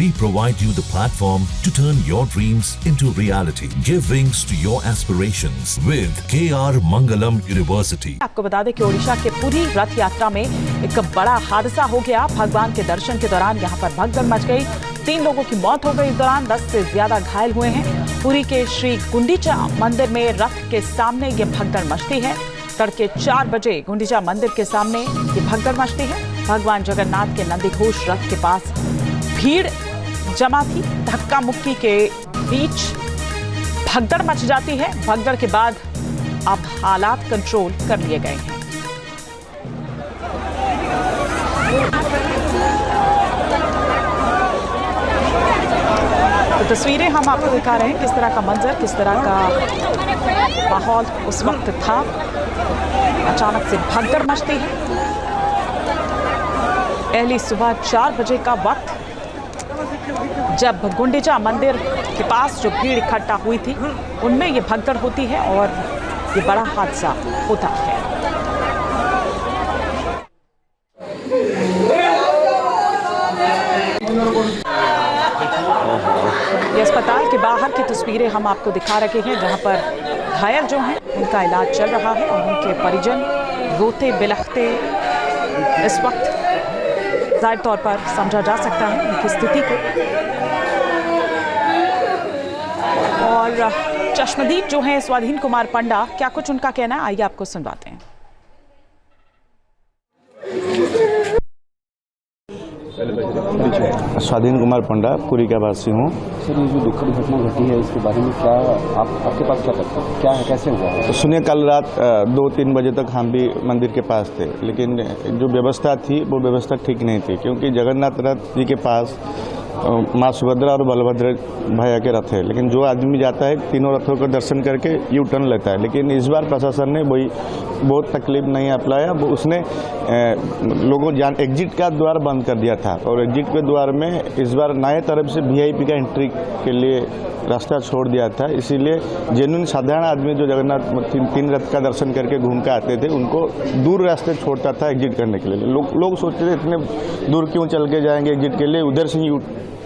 We provide you the platform to turn your dreams into reality. Give wings to your aspirations with KR Mangalam University. आपको बता दें कि ओडिशा के पुरी रथ यात्रा में एक बड़ा हादसा हो गया। भगवान के दर्शन के दौरान यहाँ पर भगदड़ मच गई। 3 लोगों की मौत हो गई। इस दौरान 10 से ज्यादा घायल हुए हैं। पुरी के श्री गुंडीचा मंदिर में रथ के सामने ये भगदड़ मचती है। तड़के 4 बजे गुंडीचा मंदिर के सामने ये भगदड़ मचती है। भगवान जगन्नाथ के नंदीघोष रथ के पास भीड़ जमा थी। धक्का मुक्की के बीच भगदड़ मच जाती है। भगदड़ के बाद अब हालात कंट्रोल कर लिए गए हैं। तो तस्वीरें हम आपको दिखा रहे हैं किस तरह का मंजर, किस तरह का माहौल उस वक्त था। अचानक से भगदड़ मचती है। पहली सुबह 4 बजे का वक्त जब गुंडीचा मंदिर के पास जो भीड़ इकट्ठा हुई थी उनमें ये भगदड़ होती है और ये बड़ा हादसा होता है। ये अस्पताल के बाहर की तस्वीरें हम आपको दिखा रहे हैं जहां पर घायल जो हैं उनका इलाज चल रहा है और उनके परिजन रोते बिलखते इस वक्त जाहिर तौर पर समझा जा सकता है उनकी स्थिति को। और चश्मदीद जो हैं स्वाधीन कुमार पंडा, क्या कुछ उनका कहना है, आइए आपको सुनवाते हैं। स्वाधीन कुमार पंडा, पुरी का वासी हूँ। सर, ये जो दुखद घटना घटी है इसके बारे में क्या आपके पास क्या तथ्य है? क्या है, कैसे हुआ है? तो सुनिए, कल रात 2-3 बजे तक हम भी मंदिर के पास थे, लेकिन जो व्यवस्था थी वो व्यवस्था ठीक नहीं थी, क्योंकि जगन्नाथ रथ जी के पास माँ सुभद्रा और बलभद्र भैया के रथ है। लेकिन जो आदमी जाता है तीनों रथों का दर्शन करके यू टर्न लेता है। लेकिन इस बार प्रशासन ने वही बहुत तकलीफ नहीं अपनाया। उसने लोगों एग्जिट का द्वार बंद कर दिया था और एग्जिट के द्वार में इस बार नए तरफ से वीआईपी का एंट्री के लिए रास्ता छोड़ दिया था। इसीलिए जेन्युइन साधारण आदमी जो जगन्नाथ तीन रथ का दर्शन करके घूम के आते थे उनको दूर रास्ते छोड़ता था एग्जिट करने के लिए। लोग सोचते थे इतने दूर क्यों चल के जाएंगे एग्जिट के लिए, उधर से ही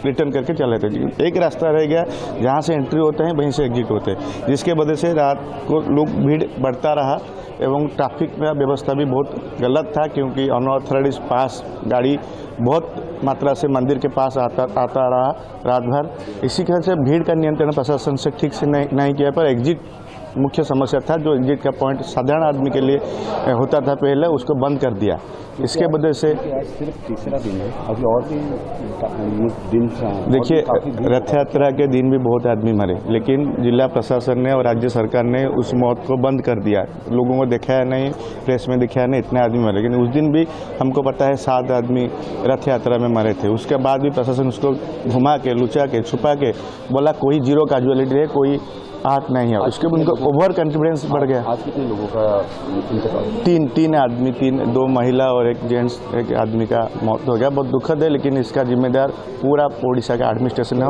रिटर्न करके चले थे। एक रास्ता रह गया जहाँ से एंट्री होते हैं वहीं से एग्जिट होते हैं, जिसके वजह से रात को लोग भीड़ बढ़ता रहा एवं ट्रैफिक में व्यवस्था भी बहुत गलत था, क्योंकि अनऑथराइज्ड पास गाड़ी बहुत मात्रा से मंदिर के पास आता रहा रात भर। इसी तरह से भीड़ का नियंत्रण प्रशासन से ठीक से नहीं किया, पर एग्जिट मुख्य समस्या था। जो एग्जिट का पॉइंट साधारण आदमी के लिए होता था पहले, उसको बंद कर दिया। इसके वजह से सिर्फ तीसरा दिन है, अभी और भी दिन देखिए, रथ यात्रा के दिन भी बहुत आदमी मरे, लेकिन जिला प्रशासन ने और राज्य सरकार ने उस मौत को बंद कर दिया। लोगों को दिखाया नहीं, प्रेस में दिखाया नहीं, इतने आदमी मरे। लेकिन उस दिन भी हमको पता है 7 आदमी रथ यात्रा में मरे थे। उसके बाद भी प्रशासन उसको घुमा के, लुचा के, छुपा के बोला कोई जीरो कैजुअलिटी है, कोई आहत नहीं है। उसके बाद उनको ओवर कॉन्फिडेंस बढ़ गया। आज कितने लोगों का? तीन आदमी, 2 महिला और 1 जेंट्स, 1 आदमी का मौत हो गया। बहुत दुखद है, लेकिन इसका जिम्मेदार पूरा ओडिशा का एडमिनिस्ट्रेशन है,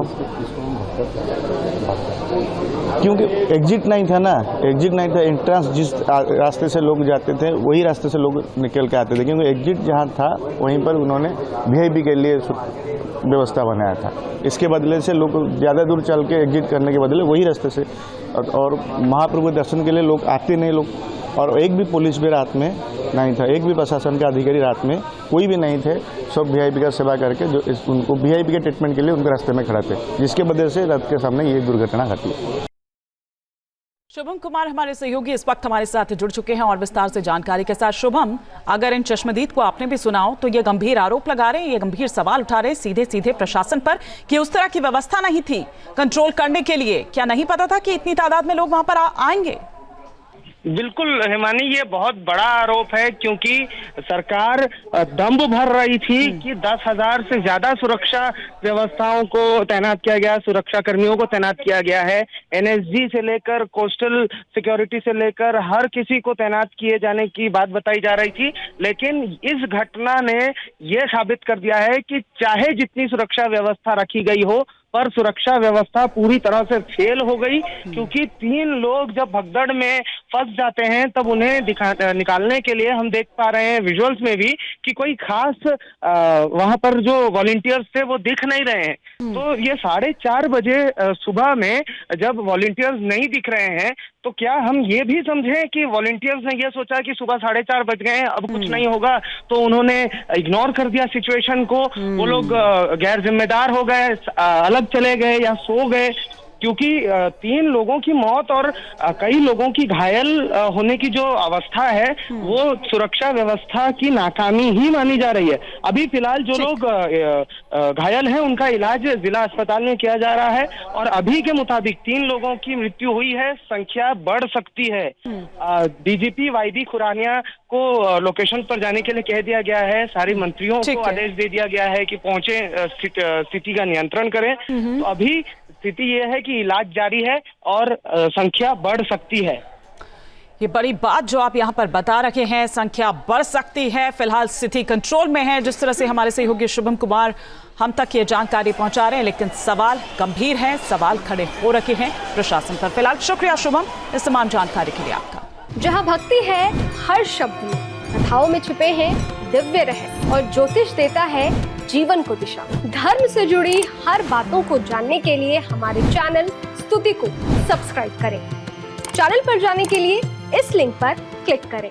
क्योंकि एग्जिट नहीं था ना। एग्जिट नहीं था, एंट्रेंस जिस रास्ते से लोग जाते थे वही रास्ते से लोग निकल के आते थे, क्योंकि एग्जिट जहाँ था वहीं पर उन्होंने वीआईपी के लिए व्यवस्था बनाया था। इसके बदले से लोग ज़्यादा दूर चल के एग्जिट करने के बदले वही रास्ते से, और महाप्रभु दर्शन के लिए लोग आते नहीं लोग। और एक भी पुलिस भी रात में नहीं था, एक भी प्रशासन का अधिकारी रात में कोई भी नहीं थे। सब वीआईपी का सेवा करके जो उनको वीआईपी के ट्रीटमेंट के लिए उनके रास्ते में खड़े थे, जिसके वजह से रथ के सामने ये दुर्घटना घटी। शुभम कुमार हमारे सहयोगी इस वक्त हमारे साथ जुड़ चुके हैं और विस्तार से जानकारी के साथ। शुभम, अगर इन चश्मदीद को आपने भी सुनाओ तो ये गंभीर आरोप लगा रहे हैं, ये गंभीर सवाल उठा रहे हैं सीधे प्रशासन पर कि उस तरह की व्यवस्था नहीं थी कंट्रोल करने के लिए। क्या नहीं पता था कि इतनी तादाद में लोग वहां पर आएंगे? बिल्कुल हिमानी, ये बहुत बड़ा आरोप है, क्योंकि सरकार दंभ भर रही थी कि 10,000 से ज्यादा सुरक्षा व्यवस्थाओं को तैनात किया गया, सुरक्षा कर्मियों को तैनात किया गया है। एनएसजी से लेकर कोस्टल सिक्योरिटी से लेकर हर किसी को तैनात किए जाने की बात बताई जा रही थी। लेकिन इस घटना ने यह साबित कर दिया है कि चाहे जितनी सुरक्षा व्यवस्था रखी गई हो, पर सुरक्षा व्यवस्था पूरी तरह से फेल हो गई, क्योंकि 3 लोग जब भगदड़ में फंस जाते हैं तब उन्हें निकालने के लिए हम देख पा रहे हैं विजुअल्स में भी कि कोई खास वहां पर जो वॉलंटियर्स थे वो दिख नहीं रहे हैं। तो ये 4:30 बजे सुबह में जब वॉलंटियर्स नहीं दिख रहे हैं तो क्या हम ये भी समझें कि वॉलंटियर्स ने ये सोचा कि सुबह 4:30 बज गए हैं, अब कुछ नहीं होगा, तो उन्होंने इग्नोर कर दिया सिचुएशन को, वो लोग गैर जिम्मेदार हो गए, अलग चले गए या सो गए? क्योंकि 3 लोगों की मौत और कई लोगों की घायल होने की जो अवस्था है वो सुरक्षा व्यवस्था की नाकामी ही मानी जा रही है। अभी फिलहाल जो लोग घायल हैं उनका इलाज जिला अस्पताल में किया जा रहा है और अभी के मुताबिक 3 लोगों की मृत्यु हुई है, संख्या बढ़ सकती है। डीजीपी वाईबी खुरानिया को लोकेशन पर जाने के लिए कह दिया गया है, सारे मंत्रियों को आदेश दे दिया गया है कि पहुंचे, स्थिति का नियंत्रण करें। तो अभी स्थिति ये है कि इलाज जारी है और संख्या बढ़ सकती है। ये बड़ी बात जो आप यहाँ पर बता रहे हैं, संख्या बढ़ सकती है। फिलहाल स्थिति कंट्रोल में है, जिस तरह से हमारे सहयोगी शुभम कुमार हम तक ये जानकारी पहुंचा रहे हैं, लेकिन सवाल गंभीर हैं, सवाल खड़े हो रखे हैं प्रशासन पर। फिलहाल शुक्रिया शुभम इस तमाम जानकारी के लिए आपका। जहाँ भक्ति है हर शब्द में, कथाओं में छिपे हैं दिव्य रहस्य और ज्योतिष देता है जीवन को दिशा। धर्म से जुड़ी हर बातों को जानने के लिए हमारे चैनल स्तुति को सब्सक्राइब करें। चैनल पर जाने के लिए इस लिंक पर क्लिक करें।